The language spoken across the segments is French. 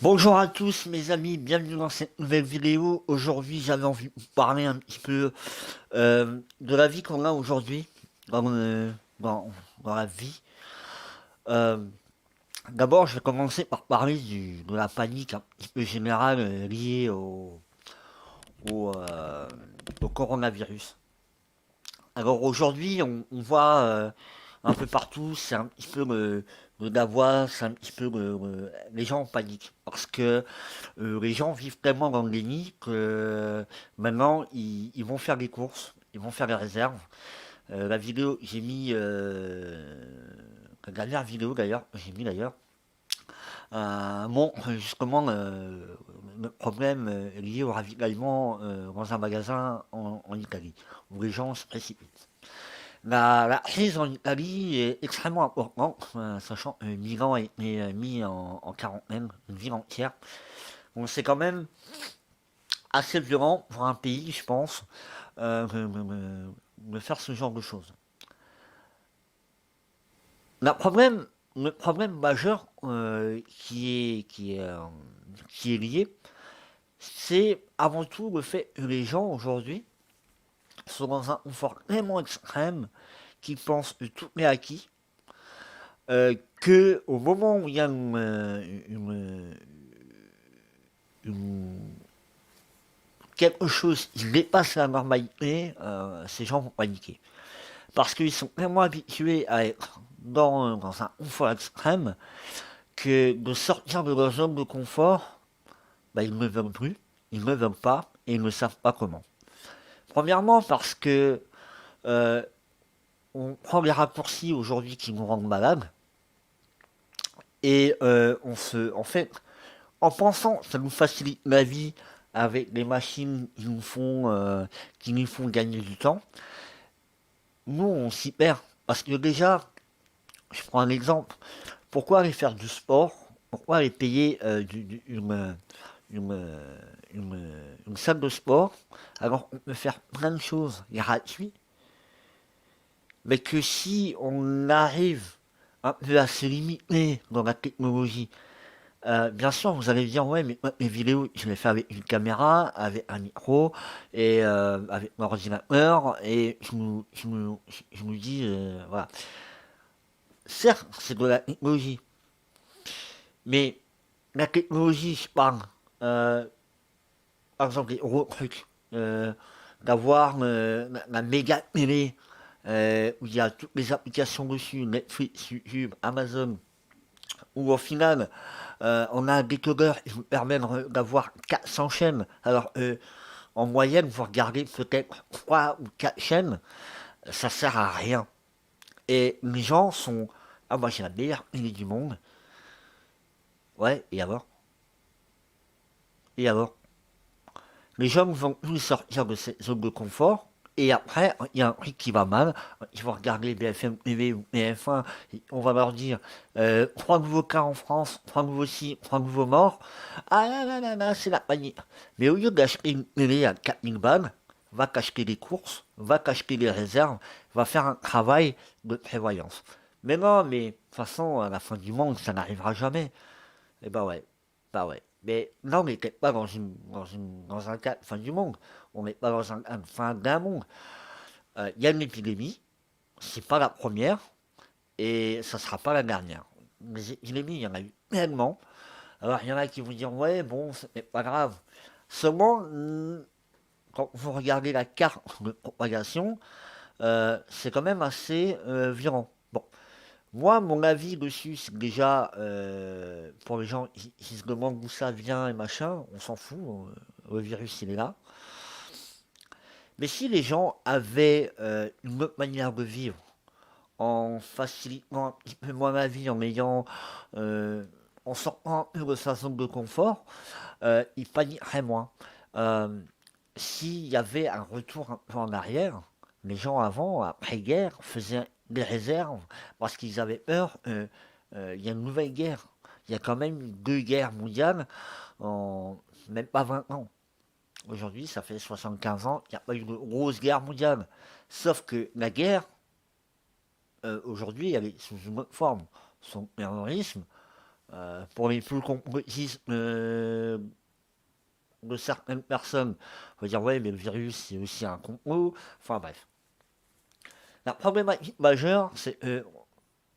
Bonjour à tous mes amis, bienvenue dans cette nouvelle vidéo. Aujourd'hui j'avais envie de vous parler un petit peu de la vie qu'on a aujourd'hui, dans, dans, dans la vie. Euh, D'abord je vais commencer par parler de la panique un petit peu générale liée au, euh, au coronavirus. Alors aujourd'hui on voit un peu partout, c'est un petit peu le Davois, c'est un petit peu les gens en panique parce que les gens vivent tellement dans le déni que maintenant ils vont faire des courses, ils vont faire des réserves. La vidéo, j'ai mis la dernière vidéo d'ailleurs, j'ai mis d'ailleurs montre justement le problème lié au ravitaillement dans un magasin en Italie où les gens se précipitent. La crise en Italie est extrêmement importante, sachant que Milan a été mis en quarantaine, une ville entière. Donc c'est quand même assez violent pour un pays, je pense, de faire ce genre de choses. Le problème, le problème majeur qui est lié, c'est avant tout le fait que les gens aujourd'hui sont dans un confort tellement extrême qu'ils pensent que tout est acquis, que au moment où il y a une- quelque chose qui dépasse la normalité, ces gens vont paniquer. Parce qu'ils sont tellement habitués à être dans un confort extrême que de sortir de leur zone de confort, bah, ils ne veulent plus, ils ne veulent pas et ils ne savent pas comment. Premièrement parce que euh, on prend les raccourcis aujourd'hui qui nous rendent malades et en fait, en pensant que ça nous facilite la vie avec les machines qui nous font gagner du temps, nous on s'y perd. Parce que déjà, je prends un exemple. Pourquoi aller faire du sport? Pourquoi aller payer une, une- une salle de sport alors on peut faire plein de choses gratuites, mais que si on arrive un peu à se limiter dans la technologie, bien sûr vous allez dire ouais mais mes vidéos je les fais avec une caméra, avec un micro et avec mon ordinateur et je me dis voilà. Certes c'est de la technologie, mais la technologie, je parle, euh, par exemple, les gros trucs, d'avoir la méga télé où il y a toutes les applications dessus, Netflix, YouTube, Amazon, où au final, on a un décodeur qui vous permet d'avoir 400 chaînes. Alors, en moyenne, vous regardez peut-être 3 ou 4 chaînes, ça sert à rien. Et les gens sont, ah, moi j'ai la meilleure télé du monde. Ouais, et alors? Et alors? Les gens vont plus sortir de cette zone de confort. Et après, il y a un truc qui va mal. Ils vont regarder BFM TV ou BF1. On va leur dire 3 nouveaux cas en France, 3 nouveaux ci, 3 nouveaux morts. Ah là là là là, c'est la panique. Mais au lieu d'acheter une télé à 4 000 balles, va qu'acheter des courses, va qu'acheter des réserves, va faire un travail de prévoyance. Mais non, mais de toute façon, à la fin du monde, ça n'arrivera jamais. Eh ben ouais, bah ouais. Mais là, on n'était pas dans un cas de fin du monde. On n'est pas dans un fin d'un monde. Il y a une épidémie, c'est pas la première, et ça sera pas la dernière. Les épidémies, il y en a eu tellement. Alors, il y en a qui vont dire, ouais, bon, c'est pas grave. Seulement, quand vous regardez la carte de propagation, c'est quand même assez violent. Bon, moi, mon avis dessus, c'est que déjà, pour les gens qui se demandent d'où ça vient et machin, on s'en fout, le virus il est là. Mais si les gens avaient une autre manière de vivre, en facilitant un petit peu moins la vie, euh, en sortant un peu de sa zone de confort, ils paniqueraient moins. Euh, S'il y avait un retour un peu en arrière, les gens avant, après-guerre, faisaient des réserves parce qu'ils avaient peur. Il y a une nouvelle guerre. Il y a quand même eu 2 guerres mondiales en même pas 20 ans. Aujourd'hui, ça fait 75 ans, il n'y a pas eu de grosse guerre mondiale. Sauf que la guerre, aujourd'hui, elle est sous une autre forme. Son terrorisme, Pour les plus complotistes de certaines personnes, on va dire ouais, mais le virus c'est aussi un complot. Enfin bref. La problématique majeure, c'est que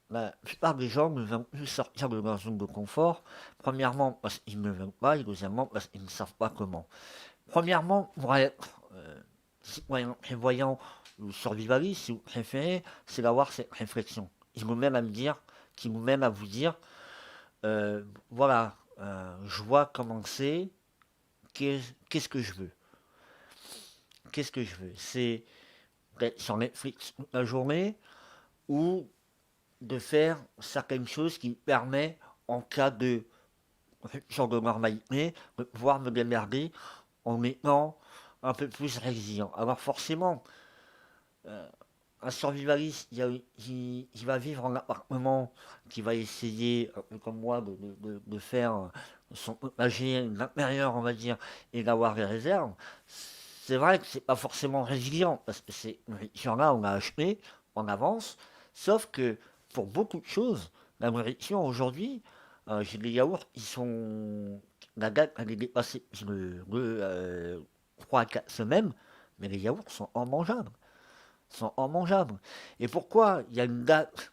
la plupart des gens ne veulent plus sortir de leur zone de confort. Premièrement, parce qu'ils ne veulent pas, et deuxièmement, parce qu'ils ne savent pas comment. Premièrement, pour être citoyen prévoyant ou survivaliste, si vous préférez, c'est d'avoir cette réflexion. Ils nous mènent à me dire, qui nous mène à vous dire, voilà, je vois comment c'est, qu'est-ce que je veux. Qu'est-ce que je veux? C'est d'être sur Netflix toute la journée ou de faire certaines choses qui me permettent, en cas de rupture de normalité, de pouvoir me démerder en étant un peu plus résilient. Alors forcément, un survivaliste, il va vivre en appartement, qui va essayer, un peu comme moi, de faire son potager, l'intérieur, on va dire, et d'avoir des réserves. C'est vrai que c'est pas forcément résilient, parce que c'est une nourriture-là, on l'a acheté en avance, sauf que pour beaucoup de choses, la nourriture aujourd'hui, j'ai des yaourts, ils sont. La date, elle est dépassée de 3 à 4 semaines, mais les yaourts sont immangeables. Sont immangeables. Et pourquoi il y a une date?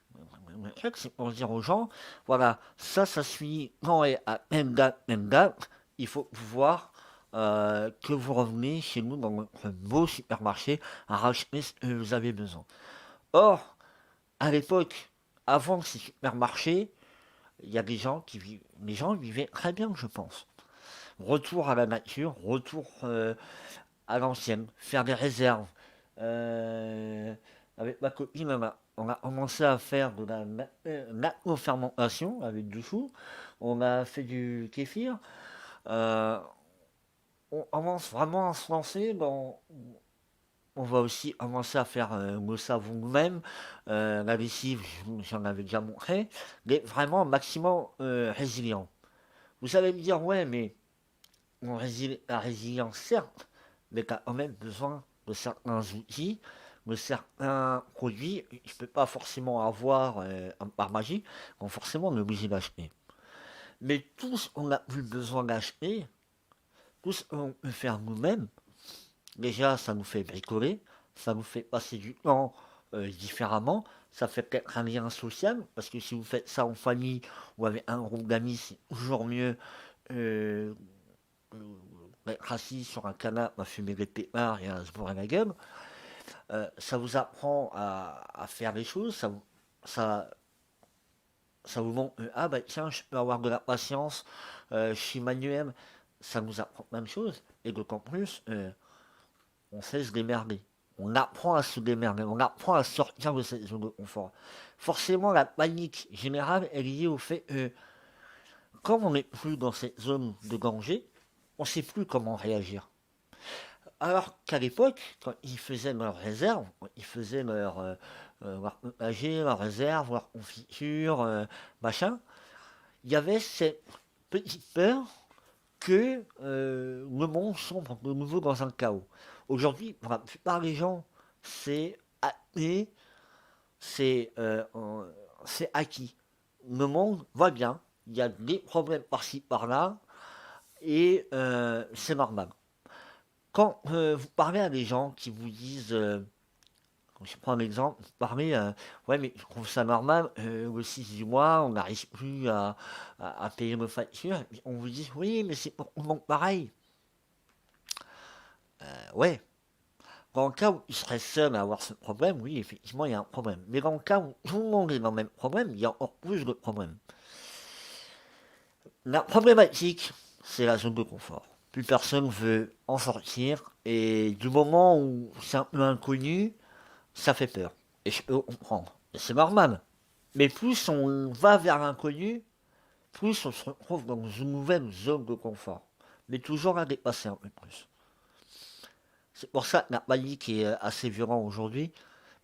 C'est pour dire aux gens, voilà, ça suit quand est à même date, il faut pouvoir que vous revenez chez nous dans notre beau supermarché à racheter ce que vous avez besoin. Or, à l'époque, avant ces supermarchés, il y a des gens qui vivent, les gens vivaient très bien, je pense. Retour à la nature, retour à l'ancienne, faire des réserves. Euh, Avec ma copine, on a commencé à faire de la fermentation avec du chou. On a fait du kéfir. Euh, on commence vraiment à se lancer dans. On va aussi commencer à faire le savon nous-mêmes. La lessive, j'en avais déjà montré. Mais vraiment un maximum résilient. Vous allez me dire, ouais, mais la résilience, certes, mais tu as quand même besoin de certains outils, de certains produits. Je ne peux pas forcément avoir par magie, on forcément on est obligé d'acheter. Mais tout ce qu'on a plus besoin d'acheter, tout ce qu'on peut faire nous-mêmes, déjà ça nous fait bricoler, ça nous fait passer du temps différemment, ça fait peut-être un lien social, parce que si vous faites ça en famille ou avec un groupe d'amis, c'est toujours mieux euh, être assis sur un canapé à fumer des pétards et à se bourrer la gueule. Ça vous apprend à faire les choses, ça, ça vous montre, ah bah tiens, je peux avoir de la patience, je suis manuel, ça nous apprend plein de choses, et d'autant plus, on sait se démerder. On apprend à se démerder, on apprend à sortir de cette zone de confort. Forcément, la panique générale est liée au fait que, comme on n'est plus dans cette zone de danger, on ne sait plus comment réagir. Alors qu'à l'époque, quand ils faisaient leurs réserves, ils faisaient leur potager, leurs réserves, leurs confitures, machin, il y avait cette petite peur que le monde sombre de nouveau dans un chaos. Aujourd'hui, pour la plupart des gens, c'est acté, c'est c'est acquis. Le monde va bien, il y a des problèmes par-ci par-là, et c'est normal. Quand vous parlez à des gens qui vous disent, je prends un exemple, vous parlez, ouais mais je trouve ça normal, le 6 du mois, on n'arrive plus à payer nos factures, et puis on vous dit, oui mais c'est pour tout le monde pareil. Ouais, dans le cas où il serait seul à avoir ce problème, oui effectivement il y a un problème. Mais dans le cas où tout le monde est dans le même problème, il y a encore plus de problèmes. La problématique, c'est la zone de confort. Plus personne veut en sortir, et du moment où c'est un peu inconnu, ça fait peur. Et je peux comprendre. Et c'est normal. Mais plus on va vers l'inconnu, plus on se retrouve dans une nouvelle zone de confort. Mais toujours à dépasser un peu plus. C'est pour ça que la panique est assez violente aujourd'hui,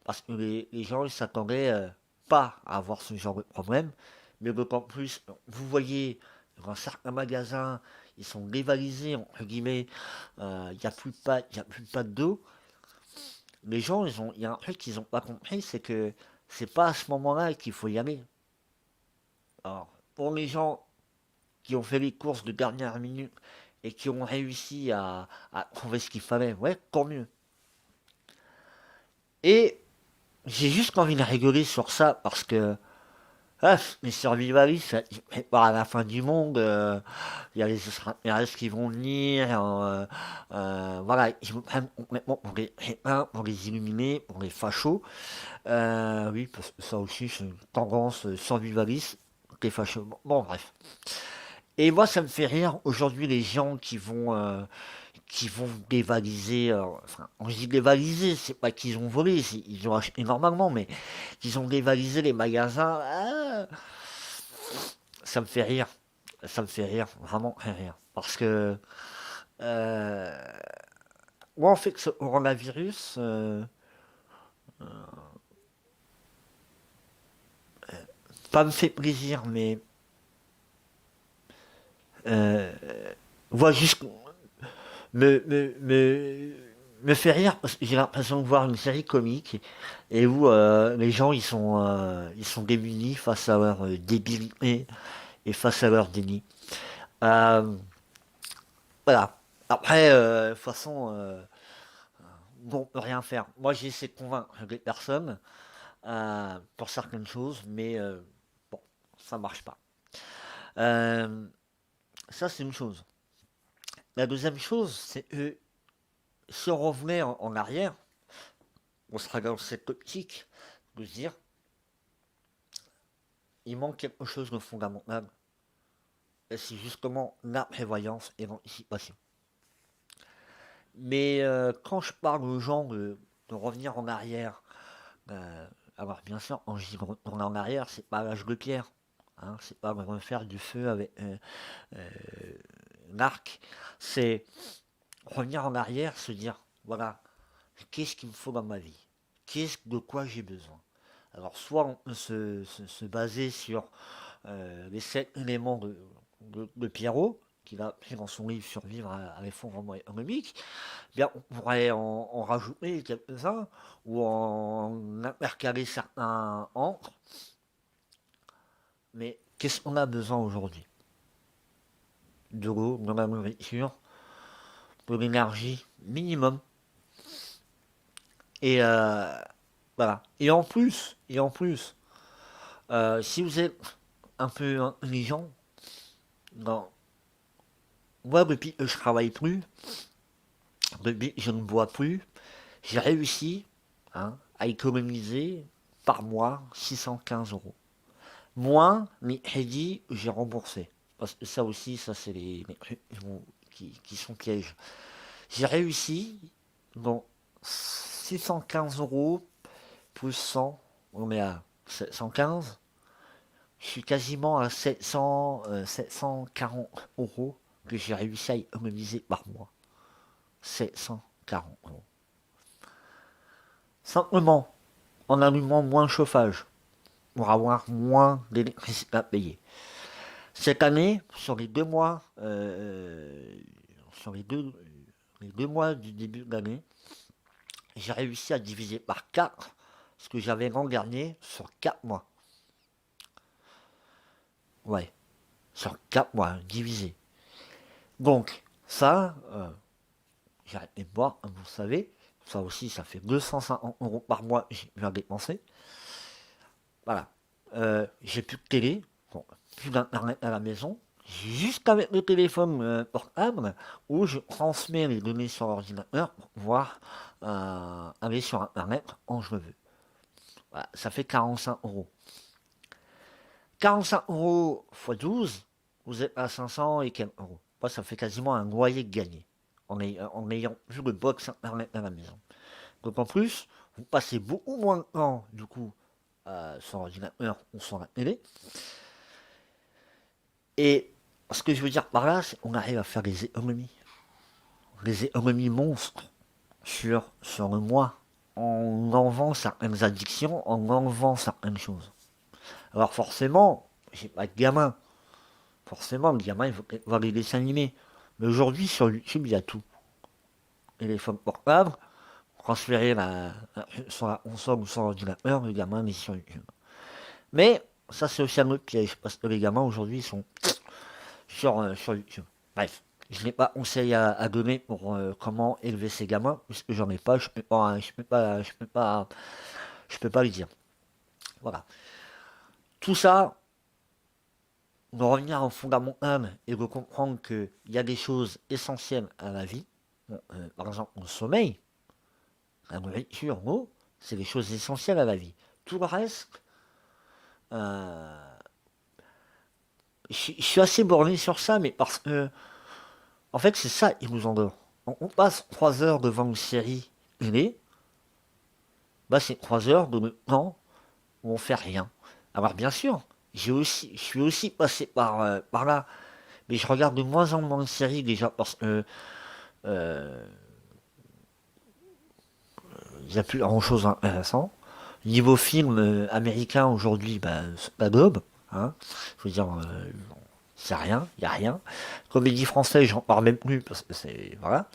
parce que les gens ne s'attendaient pas à avoir ce genre de problème. Mais d'autant plus, vous voyez, dans certains magasins, ils sont dévalisés, entre guillemets, il n'y a plus de pâtes, il n'y a plus de pâtes d'eau. Les gens, il y a un truc qu'ils n'ont pas compris, c'est que c'est pas à ce moment-là qu'il faut y aller. Alors, pour les gens qui ont fait les courses de dernière minute et qui ont réussi à trouver ce qu'il fallait, ouais, tant mieux. Et j'ai juste envie de rigoler sur ça parce que ah, les survivalistes, c'est pas à la fin du monde. Il y a les extraterrestres qui vont venir. Voilà, ils vous prennent complètement pour les rétins, pour les illuminés, pour les fachos. Oui, parce que ça aussi, c'est une tendance survivaliste, les fachos. Bon, bref. Et moi, ça me fait rire aujourd'hui les gens qui vont dévaliser. Enfin, on dit dévaliser, c'est pas qu'ils ont volé, ils ont acheté normalement, mais qu'ils ont dévalisé les magasins. Ah, ça me fait rire. Ça me fait rire, vraiment rire. Parce que euh, moi, en fait, ce coronavirus, pas me fait plaisir, mais euh, voit juste me, me, me, me fait rire parce que j'ai l'impression de voir une série comique et où les gens ils sont démunis face à leur débilité et face à leur déni. Euh, voilà. Après, de toute façon, bon, on peut rien faire. Moi, j'ai essayé de convaincre les personnes pour certaines choses, mais bon, ça marche pas. Euh, Ça, c'est une chose. La deuxième chose, c'est que si on revenait en arrière, on sera dans cette optique de se dire, il manque quelque chose de fondamental. Et c'est justement la prévoyance et l'anticipation. Mais quand je parle aux gens de revenir en arrière, euh, alors bien sûr, quand je dis retourner en arrière, c'est pas l'âge de pierre. Hein, c'est pas de refaire du feu avec euh, l'arc. C'est revenir en arrière, se dire, voilà, qu'est-ce qu'il me faut dans ma vie? Qu'est-ce de quoi j'ai besoin? Alors soit on peut se baser sur les 7 éléments de Pierrot, qu'il a pris dans son livre Survivre à l'effondrement économique, eh bien on pourrait en rajouter quelques-uns ou en intercaler certains entre. Mais qu'est-ce qu'on a besoin aujourd'hui? De l'eau, de la nourriture, de l'énergie minimum. Et voilà. Et en plus, si vous êtes un peu intelligent, dans, moi depuis que je travaille plus, depuis que je ne bois plus, j'ai réussi hein, à économiser par mois 615 euros. Moins les crédits que j'ai remboursés. Parce que ça aussi, ça c'est les trucs qui sont pièges. J'ai réussi, donc 615 euros plus 100, on est à 715. Je suis quasiment à 740 euros que j'ai réussi à économiser par mois. 740 euros. Simplement en allumant moins le chauffage pour avoir moins d'électricité à payer. Cette année, sur les 2 mois, sur les deux mois du début de l'année, j'ai réussi à diviser par 4 ce que j'avais l'an dernier sur 4 mois. Ouais, sur 4 mois, divisé. Donc, ça, j'ai arrêté de boire, hein, vous le savez. Ça aussi, ça fait 250 euros par mois que j'ai pu à dépenser. Voilà. J'ai plus de télé, bon, plus d'internet à la maison. J'ai juste avec le téléphone portable où je transmets les données sur l'ordinateur pour pouvoir aller sur internet quand je le veux. Voilà, ça fait 45 euros. 45 euros x 12, vous êtes à 500 et quelques euros. Moi, ça fait quasiment un loyer gagné en ayant vu le box internet à la maison. Donc en plus, vous passez beaucoup moins de temps du coup sur l'ordinateur ou sur la télé. Et ce que je veux dire par là, c'est qu'on arrive à faire des économies. Des économies monstres sur le mois. En enlevant certaines addictions, en enlevant certaines choses. Alors forcément, j'ai pas de gamin. Forcément, le gamin, il faut voir les dessins animés. Mais aujourd'hui, sur YouTube, il y a tout. Téléphone portable, transférer sur la console ou sur l'ordinateur, le gamin est sur YouTube. Mais ça, c'est aussi un autre piège, parce que les gamins aujourd'hui, ils sont sur YouTube. Bref, je n'ai pas conseil à donner pour comment élever ses gamins, puisque j'en ai pas, je peux pas le dire. Voilà. Tout ça, de revenir au fondamental et de comprendre qu'il y a des choses essentielles à la vie. Bon, par exemple, le sommeil, la nourriture, l'eau, c'est des choses essentielles à la vie. Tout le reste, euh, je suis assez borné sur ça, mais parce que, en fait, c'est ça qui nous endort. On passe 3 heures devant une série télé, bah c'est 3 heures de notre temps où on fait rien. Alors bien sûr, je suis aussi passé par là, mais je regarde de moins en moins de séries déjà parce que il n'y a plus grand chose d'intéressant. Niveau film américain aujourd'hui, bah, c'est pas daube, hein. Je veux dire, c'est rien, il y a rien. Comédie française, j'en parle même plus parce que c'est voilà,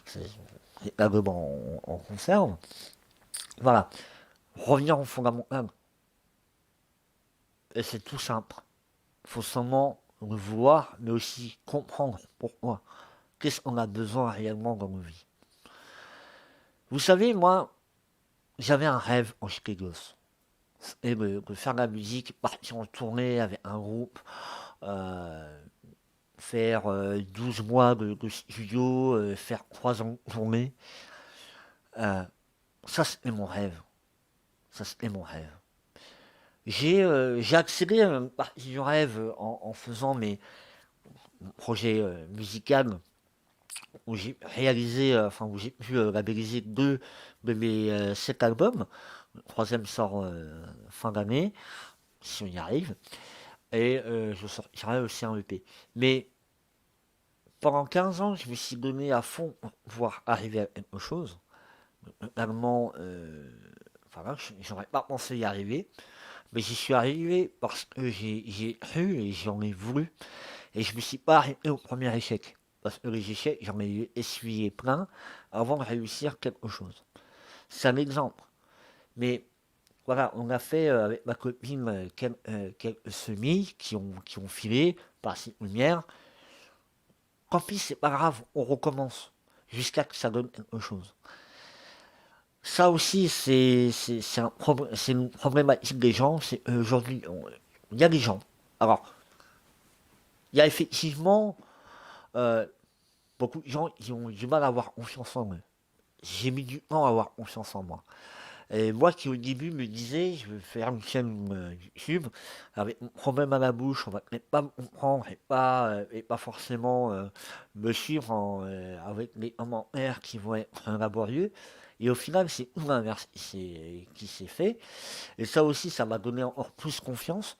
c'est pas daube en conserve. Voilà, revenir au fondamental. Et c'est tout simple. Il faut seulement le vouloir, mais aussi comprendre pourquoi. Qu'est-ce qu'on a besoin réellement dans nos vies. Vous savez, moi, j'avais un rêve quand j'étais gosse. Et de faire de la musique, partir en tournée avec un groupe, euh, faire 12 mois de studio, faire 3 ans de tournée. Euh, ça, c'était mon rêve. Ça, c'était mon rêve. J'ai accéléré une partie du rêve en faisant mes projets musicaux où j'ai réalisé, enfin où j'ai pu labelliser 2 de mes 7 albums. Le troisième sort fin d'année, si on y arrive. Et je sortirai aussi un EP. Mais pendant 15 ans, je me suis donné à fond pour pouvoir arriver à quelque chose. Notamment, enfin là, j'aurais pas pensé y arriver. Mais j'y suis arrivé parce que j'ai cru et j'en ai voulu. Et je me suis pas arrêté au premier échec. Parce que les échecs, j'en ai essuyé plein avant de réussir quelque chose. C'est un exemple. Mais voilà, on a fait avec ma copine quelques semis qui ont filé par cette lumière. Tant pis, c'est pas grave, on recommence jusqu'à que ça donne quelque chose. Ça aussi, c'est une problématique des gens. C'est aujourd'hui, il y a des gens. Alors, il y a effectivement euh, beaucoup de gens qui ont du mal à avoir confiance en eux. J'ai mis du temps à avoir confiance en moi. Et moi qui au début me disais, je vais faire une chaîne YouTube avec mon problème à la bouche, on va peut-être pas me comprendre et pas forcément me suivre avec les commentaires qui vont être laborieux. Et au final, c'est tout l'inverse qui s'est fait. Et ça aussi, ça m'a donné encore plus confiance.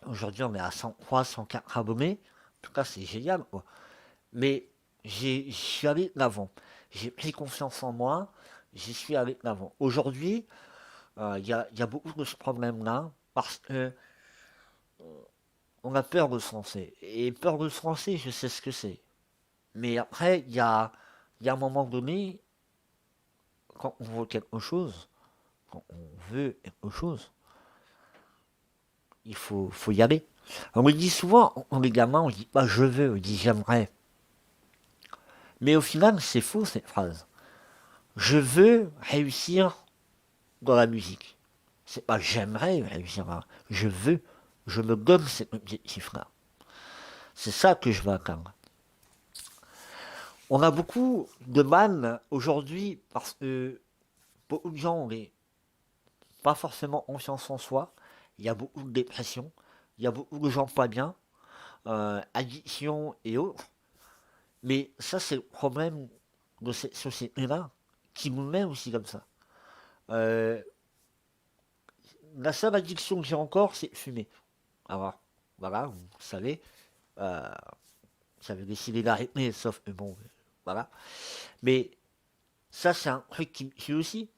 Aujourd'hui, on est à 103, 104 abonnés. En tout cas, c'est génial, quoi. Mais je suis allé de l'avant. J'ai pris confiance en moi. J'y suis allé de l'avant. Aujourd'hui, y a beaucoup de ce problème-là parce que on a peur de se lancer. Et peur de se lancer, je sais ce que c'est. Mais après, il y a un moment donné, quand on veut quelque chose, quand on veut quelque chose, faut y aller. On me dit souvent, on est gamin, on dit pas je veux, on dit j'aimerais. Mais au final, c'est faux cette phrase. Je veux réussir dans la musique. C'est pas j'aimerais réussir là. Je veux. Je me donne cet objectif-là. C'est ça que je veux atteindre. On a beaucoup de mal aujourd'hui parce que beaucoup de gens ont pas forcément confiance en soi. Il y a beaucoup de dépression. Il y a beaucoup de gens pas bien. Addiction et autres. Mais ça, c'est le problème de cette société-là qui nous met aussi comme ça. Euh, la seule addiction que j'ai encore, c'est fumer. Alors, voilà, vous savez, euh, j'avais décidé d'arrêter, sauf que bon, voilà. Mais ça, c'est un truc qui me tue aussi,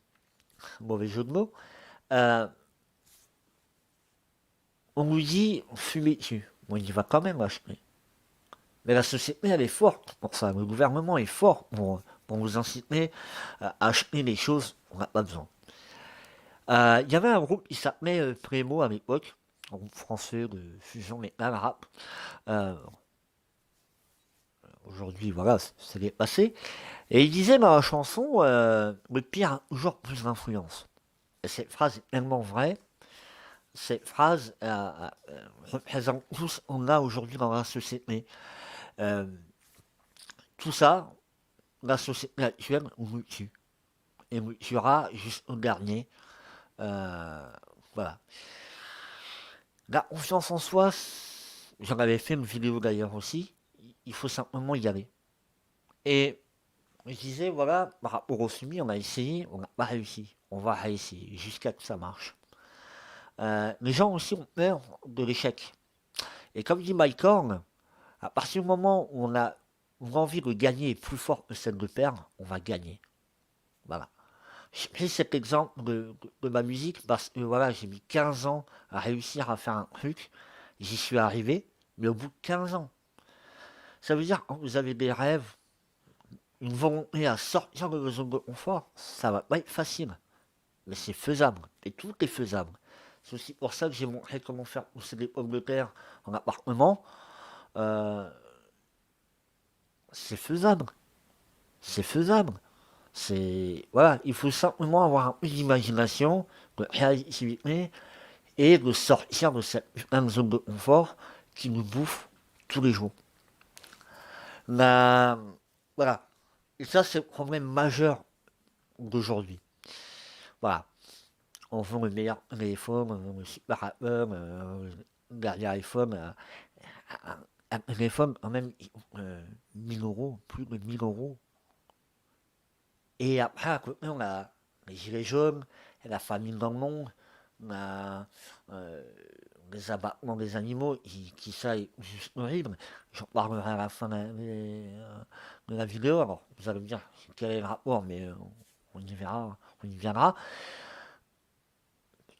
mauvais jeu de mots. Euh, on nous dit, fumez dessus. Bon, il y va quand même acheter. Mais la société, elle est forte pour ça. Le gouvernement est fort pour vous inciter à acheter des choses qu'on n'a pas besoin. Il y avait un groupe qui s'appelait Prémo à l'époque, un groupe français de fusion métal rap. Euh, aujourd'hui, voilà, c'est les passé. Et il disait dans la chanson, le pire a toujours plus d'influence. Et cette phrase est tellement vraie. Cette phrase représente tout ce qu'on a aujourd'hui dans la société. Euh, tout ça, la société actuelle nous tue. Et nous tuera jusqu'au dernier. Euh, voilà. La confiance en soi, j'en avais fait une vidéo d'ailleurs aussi. Il faut simplement y aller. Et je disais, voilà, par rapport au semi, on a essayé, on n'a pas réussi. On va réessayer jusqu'à ce que ça marche. Les gens aussi ont peur de l'échec. Et comme dit Mike Horn, à partir du moment où on a l'envie de gagner est plus forte que celle de perdre, on va gagner. Voilà. J'ai pris cet exemple de ma musique parce que voilà, j'ai mis 15 ans à réussir à faire un truc. J'y suis arrivé, mais au bout de 15 ans. Ça veut dire que quand vous avez des rêves, une volonté à sortir de vos zone de confort, ça va pas être facile. Mais c'est faisable. Et tout est faisable. C'est aussi pour ça que j'ai montré comment faire pousser des pommes de terre en appartement. Euh, c'est faisable. C'est faisable. C'est voilà, il faut simplement avoir un peu d'imagination, de créativité et de sortir de cette putain de zone de confort qui nous bouffe tous les jours. La- voilà. Et ça, c'est le problème majeur d'aujourd'hui. Voilà. On veut le meilleur téléphone, le super Apple, le dernier iPhone, un téléphone quand même 1000 euros, plus de 1000 euros. Et après, à côté, on a les gilets jaunes, la famine dans le monde, on a euh, les abattements des animaux, qui ça est juste horrible. J'en parlerai à la fin de la vidéo. Alors, vous allez me dire quel est le rapport, mais on y verra, on y viendra.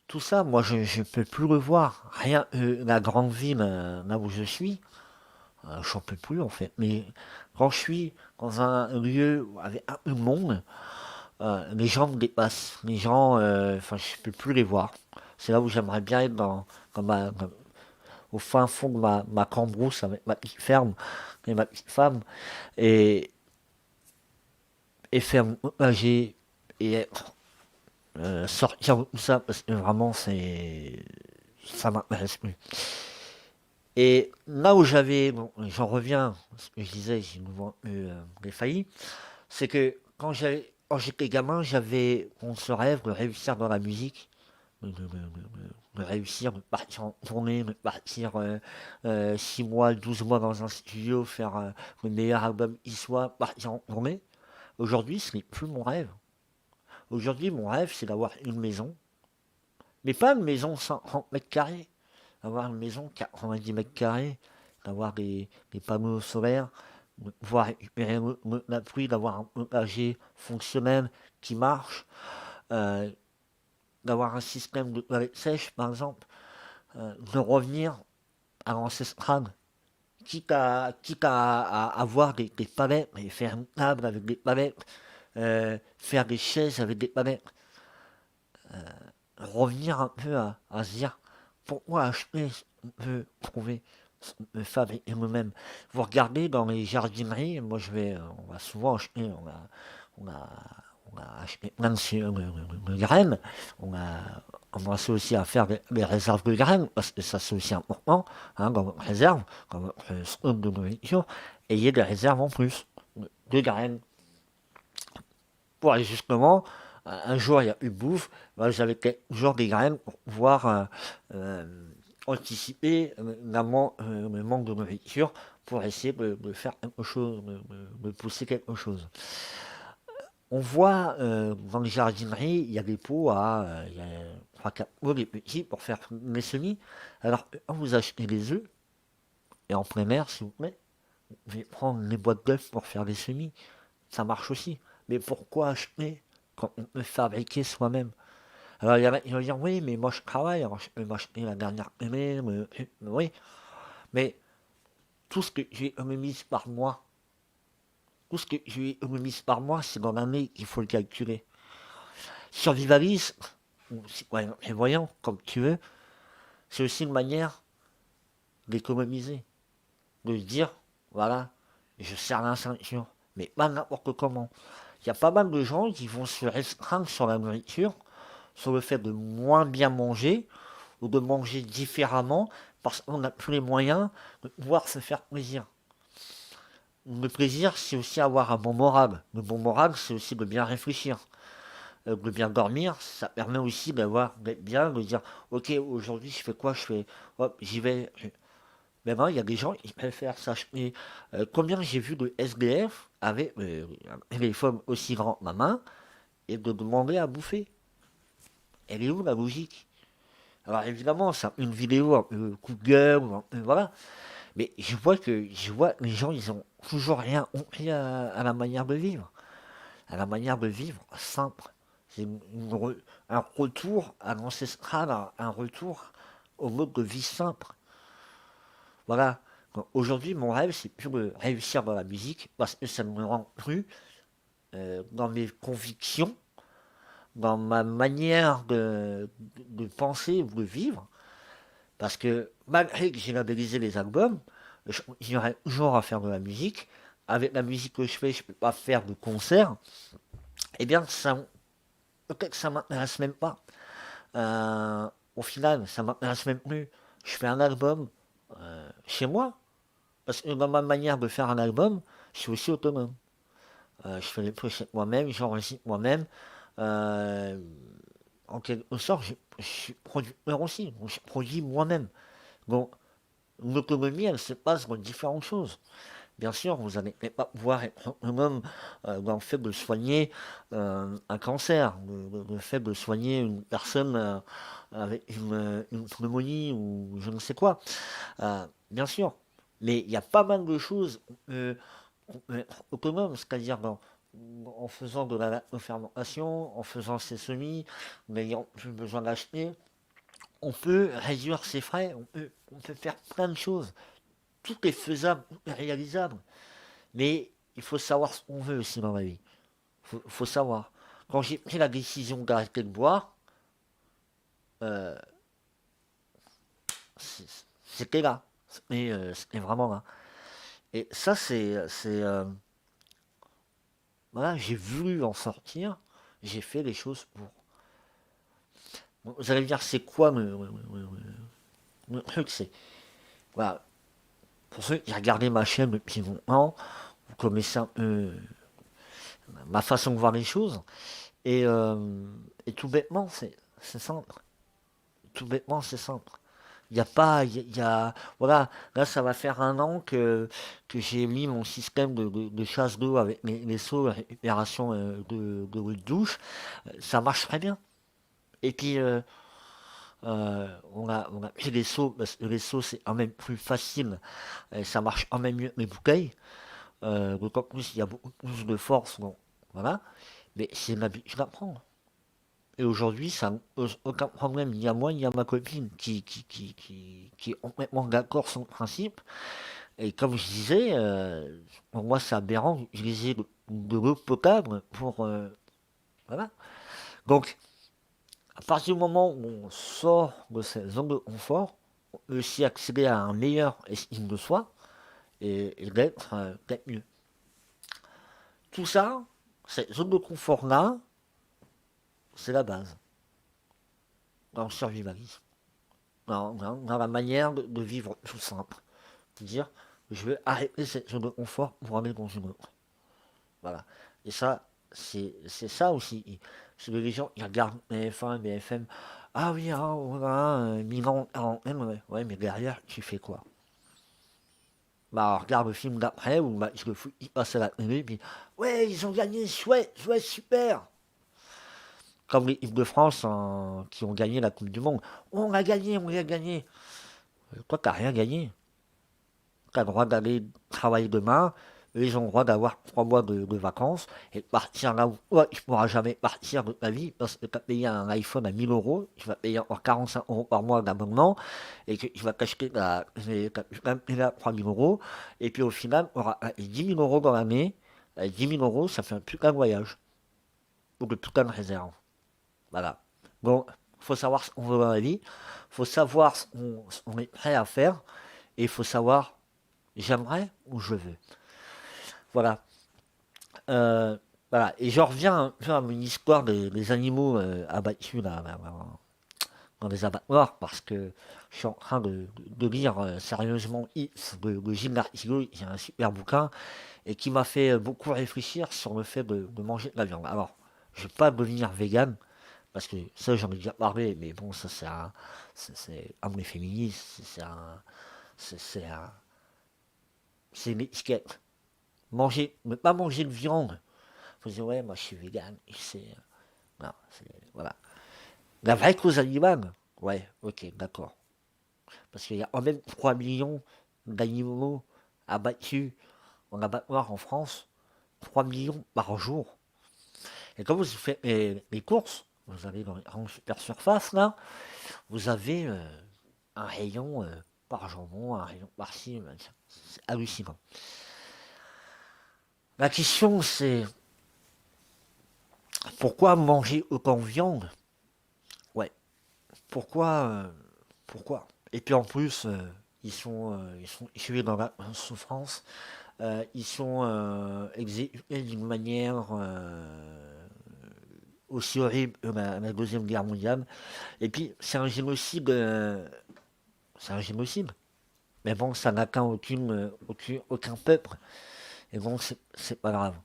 Tout ça, moi, je ne peux plus le voir. Rien, la grande ville, là où je suis, j'en peux plus en fait. Mais quand je suis dans un lieu avec un peu de monde, les gens me dépassent. Les gens, enfin, je peux plus les voir. C'est là où j'aimerais bien être au fin fond de ma cambrousse avec ma petite ferme et ma petite femme et, et faire mon potager et être, sortir de tout ça parce que vraiment ça m'intéresse plus. Et là où j'avais, bon, j'en reviens à ce que je disais, j'ai nouveau défailli, c'est que quand j'étais gamin, j'avais ce rêve de réussir dans la musique, de réussir, de partir en tournée, de partir 6 mois, 12 mois dans un studio, faire le meilleur album qui soit, partir en tournée. Aujourd'hui, ce n'est plus mon rêve. Aujourd'hui, mon rêve, c'est d'avoir une maison, mais pas une maison 130 mètres carrés, d'avoir une maison 90 mètres carrés, d'avoir des panneaux solaires, de pouvoir récupérer la pluie, d'avoir un potager fonctionnel qui marche, euh, d'avoir un système de toilette sèche, par exemple, de revenir à l'ancestral, quitte à avoir des palettes, et faire une table avec des palettes, faire des chaises avec des palettes, revenir un peu à se dire pourquoi acheter ce qu'on peut trouver, ce qu'on peut fabriquer nous-mêmes. Vous regardez dans les jardineries, moi on va souvent acheter, on a, on a acheté plein de graines, on a commencé aussi à faire des réserves de graines, parce que ça c'est aussi important, hein, dans votre réserve, dans votre stock de nourriture, ayez des réserves en plus de graines pour aller justement, un jour il y a eu bouffe, ben, j'avais toujours des graines pour pouvoir euh, anticiper le manque de nourriture pour essayer de faire quelque chose, de pousser quelque chose. On voit dans les jardineries, il y a des pots il y a 3-4 pots, des petits pour faire les semis. Alors quand vous achetez des œufs, et en plein air s'il vous plaît, vous allez prendre les boîtes d'œufs pour faire des semis. Ça marche aussi. Mais pourquoi acheter quand on peut fabriquer soi-même? Alors il y en a qui vont dire oui, mais moi je travaille, alors je peux m'acheter la dernière télé, oui. Mais tout ce que j'ai économisé par mois, tout ce que j'ai économisé par mois, c'est dans l'année qu'il faut le calculer. Survivaliste, ou citoyen prévoyant, comme tu veux, c'est aussi une manière d'économiser. De se dire, voilà, je serre la ceinture, mais pas n'importe comment. Il y a pas mal de gens qui vont se restreindre sur la nourriture, sur le fait de moins bien manger ou de manger différemment parce qu'on n'a plus les moyens de pouvoir se faire plaisir. Le plaisir, c'est aussi avoir un bon moral. Le bon moral, c'est aussi de bien réfléchir, de bien dormir. Ça permet aussi d'être bien, de dire, ok, aujourd'hui, je fais quoi? Je fais, hop, j'y vais. Maintenant, il y a des gens qui préfèrent s'acheter. Combien j'ai vu de SDF avec un téléphone aussi grand que ma main et de demander à bouffer? Elle est où la logique? Alors évidemment, c'est une vidéo un peu coup de gueule, voilà. Mais je vois les gens, ils ont toujours rien compris à la manière de vivre. À la manière de vivre simple. C'est un retour à l'ancestral, un retour au mode de vie simple. Voilà. Donc, aujourd'hui, mon rêve, c'est plus de réussir dans la musique, parce que ça ne me rend plus dans mes convictions, dans ma manière de penser ou de vivre. Parce que malgré que j'ai labellisé les albums, j'irai toujours à faire de la musique. Avec la musique que je fais, je peux pas faire de concert. Eh bien, ça, peut-être que ça m'intéresse même pas. Au final, ça m'intéresse même plus. Je fais un album chez moi. Parce que dans ma manière de faire un album, je suis aussi autonome. Je fais les pochettes moi-même, j'enregistre moi-même. Euh, En quelque sorte, je suis producteur aussi. Donc, je produis moi-même. Donc, l'autonomie, elle se passe dans différentes choses. Bien sûr, vous n'allez pas pouvoir être autonome dans le fait de soigner un cancer, le fait de soigner une personne avec une pneumonie ou je ne sais quoi. Bien sûr, mais il y a pas mal de choses qu'on peut être autonome, c'est-à-dire en faisant de la fermentation, en faisant ses semis, en n'ayant plus besoin d'acheter, on peut réduire ses frais, on peut faire plein de choses. Tout est faisable, tout est réalisable. Mais il faut savoir ce qu'on veut aussi dans la vie. Il faut savoir. Quand j'ai pris la décision d'arrêter de boire, euh, c'était là. C'était vraiment là. Et ça, voilà, j'ai voulu en sortir. J'ai fait les choses pour. Bon, vous allez me dire, c'est quoi le truc? C'est. Voilà. Pour ceux qui regardent ma chaîne depuis longtemps, vous connaissez un peu ma façon de voir les choses. Et tout bêtement, c'est simple. Tout bêtement, c'est simple. Il n'y a pas, voilà, là ça va faire un an que j'ai mis mon système de chasse d'eau avec les seaux, la récupération de l'eau de douche. Ça marche très bien. Et puis, on a pris les seaux, parce que les seaux c'est quand même plus facile, et ça marche quand même mieux que les bouteilles. D'autant plus il y a beaucoup plus de force, donc voilà. Mais c'est une habitude à prendre. Et aujourd'hui, ça ne pose aucun problème. Il y a moi, il y a ma copine qui est complètement d'accord sur le principe. Et comme je disais, pour moi, c'est aberrant d'utiliser de l'eau potable pour. Voilà. Donc, à partir du moment où on sort de cette zone de confort, on peut aussi accéder à un meilleur estime de soi et d'être mieux. Tout ça, cette zone de confort-là, c'est la base dans le survivalisme. Dans la manière de vivre tout simple. Dire, je vais arrêter cette zone de confort pour aller dans une autre. Voilà. Et ça, c'est ça aussi. Parce que les gens, ils regardent BF1, BFM. Ah oui, hein, on a Milan, quarantaine, ouais. Ouais, mais derrière, tu fais quoi? Bah, on regarde le film d'après, ou bah, le foot, il passe à la télé, puis ouais, ils ont gagné, chouette, chouette, super. Comme l'équipe de France qui ont gagné la Coupe du Monde. On a gagné, on a gagné. Toi, t'as rien gagné. Tu as le droit d'aller travailler demain, ils ont le droit d'avoir 3 mois de vacances et de partir là où ouais, tu ne pourras jamais partir de ta vie parce que tu as payé un iPhone à 1000 euros, tu vas payer encore 45 euros par mois d'abonnement et que tu vas t'acheter même payé à 3000 euros et puis au final, tu auras 10 000 euros dans l'année. 10 000 euros, ça fait un putain de voyage ou de putain de réserve. Voilà. Bon, faut savoir ce qu'on veut dans la vie, faut savoir ce qu'on est prêt à faire et il faut savoir j'aimerais ou je veux. Voilà. Euh, voilà. Et je reviens un peu à mon histoire des animaux abattus là, dans les abattoirs parce que je suis en train de lire sérieusement It's de Gilles Lartigot, qui est un super bouquin et qui m'a fait beaucoup réfléchir sur le fait de manger de la viande. Alors, je ne vais pas devenir vegan parce que ça j'en ai déjà parlé, mais bon, ça c'est un des féministes, c'est un, c'est une étiquette. Manger, ne pas manger de viande. Faut dire ouais, moi je suis vegan. Non, voilà. La vraie cause animale, ouais, ok, d'accord. Parce qu'il y a quand même 3 millions d'animaux abattus en abattoir en France. 3 millions par jour. Et quand vous faites les courses, vous allez dans les grandes super surfaces là, vous avez un rayon par jambon, un rayon par-ci, c'est hallucinant. La question c'est pourquoi manger autant de viande? Ouais, pourquoi pourquoi? Et puis en plus, ils sont tués dans la souffrance, ils sont exécutés d'une manière aussi horrible que la Deuxième Guerre mondiale. Et puis c'est un génocide. Mais bon, ça n'atteint aucun peuple. Et bon, c'est pas grave.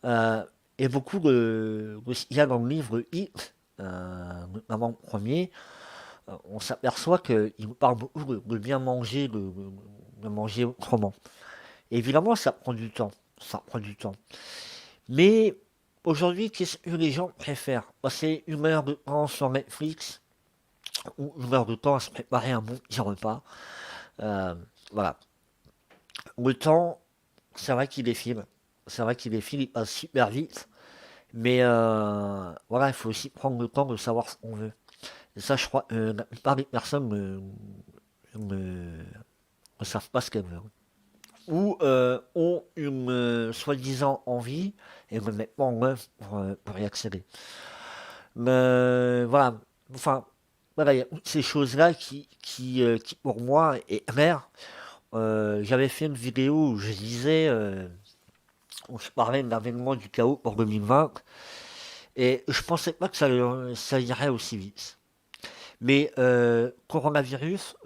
Euh, et beaucoup il y a dans le livre Hit, notamment le premier, on s'aperçoit qu'il nous parle beaucoup de bien manger, de manger autrement. Et évidemment, ça prend du temps. Ça prend du temps. Mais aujourd'hui, qu'est-ce que les gens préfèrent? Passer 1 heure de temps sur Netflix ou 1 heure de temps à se préparer un bon petit repas. Euh, voilà. Le temps, c'est vrai qu'il défile. C'est vrai qu'il défile, il passe super vite. Mais voilà, il faut aussi prendre le temps de savoir ce qu'on veut. Et ça, je crois, la plupart des personnes ne, ne savent pas ce qu'elles veulent. Ou ont une soi-disant envie et ne mettent pas en œuvre pour y accéder. Mais voilà, enfin, voilà, il y a toutes ces choses-là qui pour moi est claire. J'avais fait une vidéo où je disais, où je parlais de l'avènement du chaos pour 2020, et je pensais pas que ça irait aussi vite. Mais coronavirus,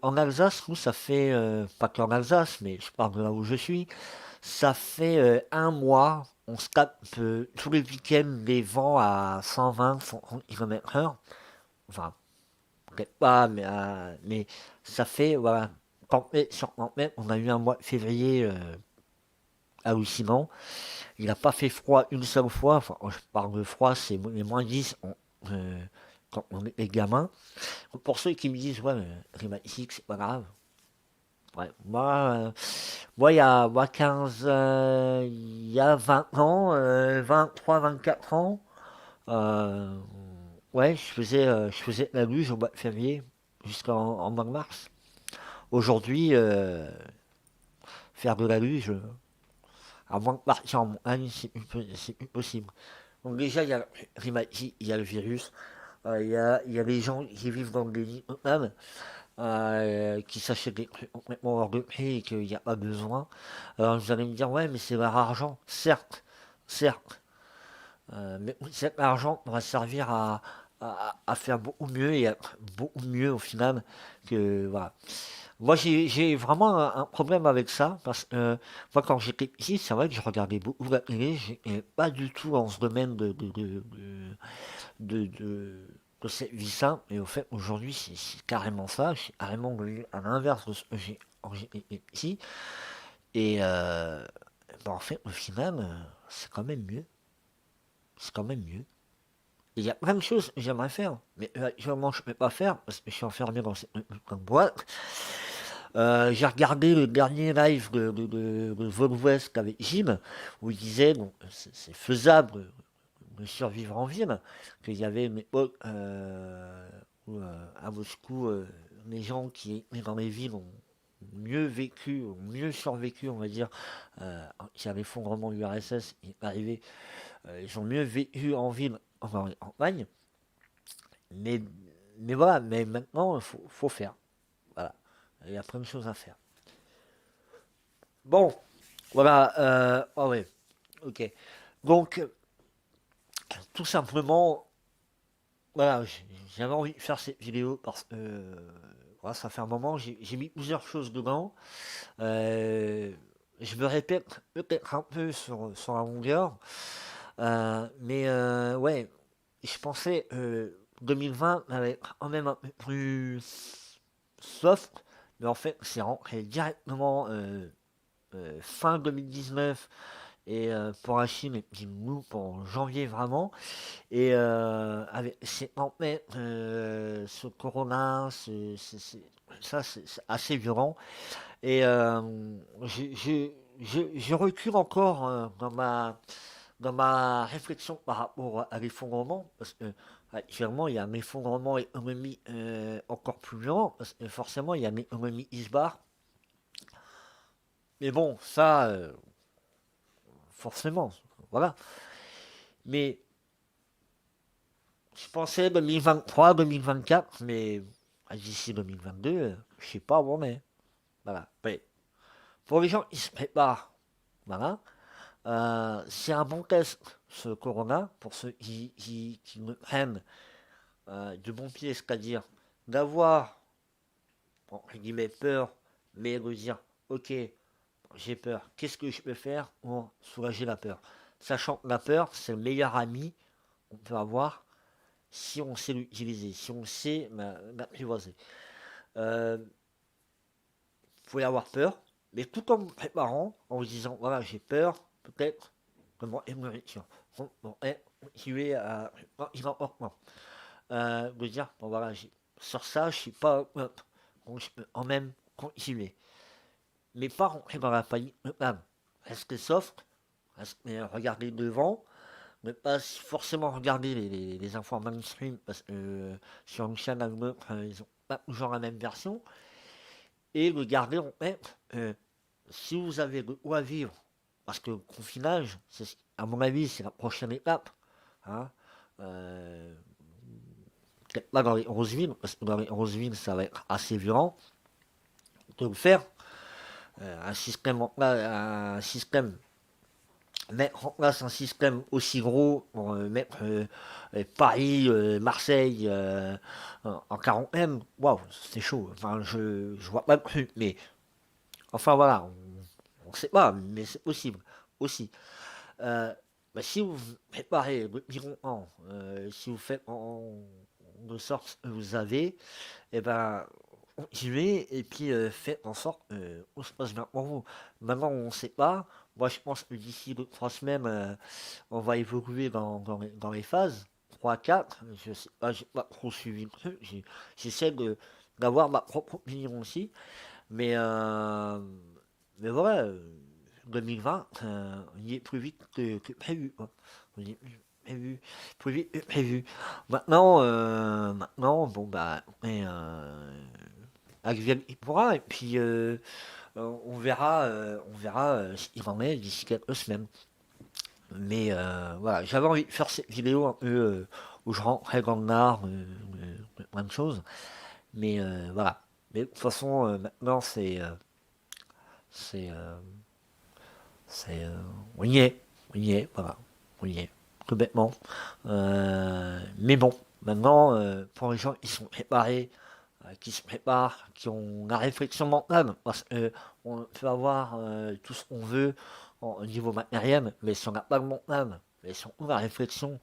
en Alsace, nous, ça fait, pas qu'en Alsace, mais je parle de là où je suis, ça fait 1 mois, on se tape tous les week-ends des vents à 120, 130 km/h. Enfin, peut-être pas, mais ça fait, voilà, tempête sur tempête. On a eu un mois de février hallucinant. Il n'a pas fait froid une seule fois. Enfin, je parle de froid, c'est les -10 quand on est gamin. Pour ceux qui me disent, ouais, climatique, c'est pas grave. Ouais, moi, moi, 15, il y a 20 ans, 23, 24 ans, euh, ouais, je faisais la luge au mois de février jusqu'en mois de mars. Aujourd'hui, faire de la luge, à moins de partir en montagne, c'est plus possible. Donc déjà, il y a le climatique, il y a le virus, il y a les gens qui vivent dans des lits totables, qui s'achètent des trucs complètement hors de prix et qu'il n'y a pas besoin. Alors vous allez me dire, ouais, mais c'est leur argent. Certes, certes. Mais cet argent va servir à faire beaucoup mieux et à être beaucoup mieux au final que voilà. Moi j'ai vraiment un problème avec ça parce que moi quand j'étais petit c'est vrai que je regardais beaucoup la télé, j'étais pas du tout dans ce domaine de, de, de cette vie simple et au fait aujourd'hui c'est carrément ça, c'est carrément à l'inverse de ce que j'ai quand j'étais petit et ben, en fait au final c'est quand même mieux, c'est quand même mieux. Il y a plein de choses que j'aimerais faire, mais actuellement je ne peux pas faire parce que je suis enfermé dans cette boîte. J'ai regardé le dernier live de Vol West avec Jim, où il disait bon, c'est faisable de survivre en ville, qu'il y avait une époque où à Moscou, les gens qui étaient dans les villes ont mieux vécu, ont mieux survécu, on va dire, qui a l'effondrement de l'URSS est arrivé, ils ont mieux vécu en ville qu'en campagne, mais, mais voilà, mais maintenant, faut faire. Voilà. Il y a plein de choses à faire. Bon, voilà. Ah ouais, ok. Donc, tout simplement, voilà, j'avais envie de faire cette vidéo parce que voilà, ça fait un moment, j'ai mis plusieurs choses dedans. Euh, je me répète peut-être un peu sur la longueur, mais ouais, je pensais 2020 allait être quand même un peu plus soft, mais en fait, c'est rentré directement fin 2019 et pour la Chine, et puis nous pour janvier vraiment. Et avec ces tempêtes, ce corona, ça c'est assez violent. Et je recule encore dans ma réflexion par rapport à l'effondrement, parce que actuellement il y a un effondrement économique encore plus violent, parce que forcément il y a une économie qui se barre. Mais bon, ça, forcément, voilà. Mais je pensais 2023, 2024, mais d'ici 2022, je sais pas où on est. Voilà. Mais pour les gens qui se préparent, voilà, c'est un bon test, ce corona, pour ceux qui me prennent de bon pied, c'est-à-dire d'avoir, entre guillemets, peur, mais de dire, ok, j'ai peur, qu'est-ce que je peux faire pour soulager la peur? Sachant que la peur, c'est le meilleur ami qu'on peut avoir si on sait l'utiliser, si on sait l'apprivoiser. Vous pouvez avoir peur, mais tout en vous préparant, en vous disant, voilà, j'ai peur, peut-être, de mon émulation. Bon, tu es à il emportement. De dire, bon voilà, sur ça, je suis pas, donc je peux quand même continuer. Mais pas rentrer dans la panique, rester soft, rester, regarder devant, ne pas forcément regarder les infos mainstream, parce que sur une chaîne à une autre, ils ont pas toujours la même version, et le garder en tête. Si vous avez de quoi vivre, parce que le confinage, à mon avis, c'est la prochaine étape. Hein. Euh, Peut-être pas dans les 11 villes, parce que dans les 11 villes, ça va être assez violent de le faire. Un système, mettre en place un système aussi gros pour mettre Paris, Marseille en quarantaine, waouh, c'est chaud. Enfin, je vois pas le truc, mais enfin voilà, on sait pas, mais c'est possible aussi. Euh, si vous préparez depuis longtemps, si vous faites de sorte que vous avez, et ben, continuez et puis faites en sorte que tout se passe bien pour vous. Maintenant, on ne sait pas. Moi, je pense que d'ici 2, 3 semaines, on va évoluer dans les phases. 3, 4. Je sais pas, j'ai pas trop suivi le truc. J'essaie d'avoir ma propre opinion aussi. Mais, euh, mais voilà, 2020, on y est plus vite que prévu, quoi. On y est plus vite que prévu. Maintenant, bon bah, Axel il pourra, et puis on verra ce qu'il en est d'ici quelques semaines. Mais voilà, j'avais envie de faire cette vidéo un peu où je rentrais dans l'art, plein de choses. Mais voilà. Mais de toute façon, maintenant c'est, euh, c'est, on y est, on y est, voilà, on y est, tout bêtement. Mais bon, maintenant, pour les gens qui sont préparés, qui se préparent, qui ont la réflexion mentale, parce que on peut avoir tout ce qu'on veut au niveau matériel, mais si on n'a pas le mental, mais si on a la réflexion,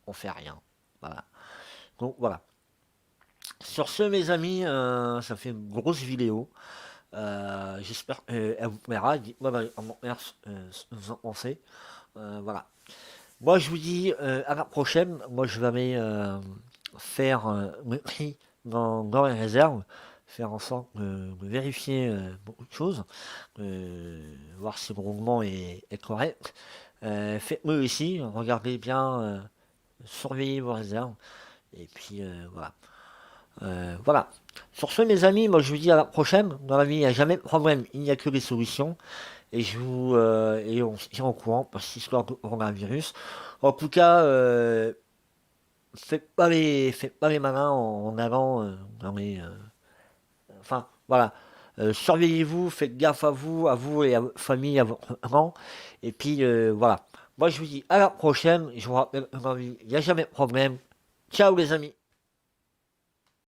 on fait rien. Voilà. Donc voilà. Sur ce, mes amis, ça fait une grosse vidéo. J'espère qu'elle vous plaira. Dites-moi dans les commentaires ce que vous en pensez. Voilà. Moi, je vous dis à la prochaine. Moi, je vais aller faire le tri dans les réserves. Faire en sorte de vérifier beaucoup de choses. Voir si le roulement est correct. Faites-le ici. Regardez bien. Surveillez vos réserves. Et puis, voilà. Voilà. Sur ce, mes amis, moi je vous dis à la prochaine. Dans la vie, il n'y a jamais de problème, il n'y a que des solutions. Et on se tient au courant pour cette histoire de coronavirus. En tout cas, faites pas les malins en allant dans les. Enfin, voilà. Surveillez-vous, faites gaffe à vous et à votre famille, à votre rang. Et puis voilà. Moi je vous dis à la prochaine. Je vous rappelle, il n'y a jamais de problème. Ciao les amis.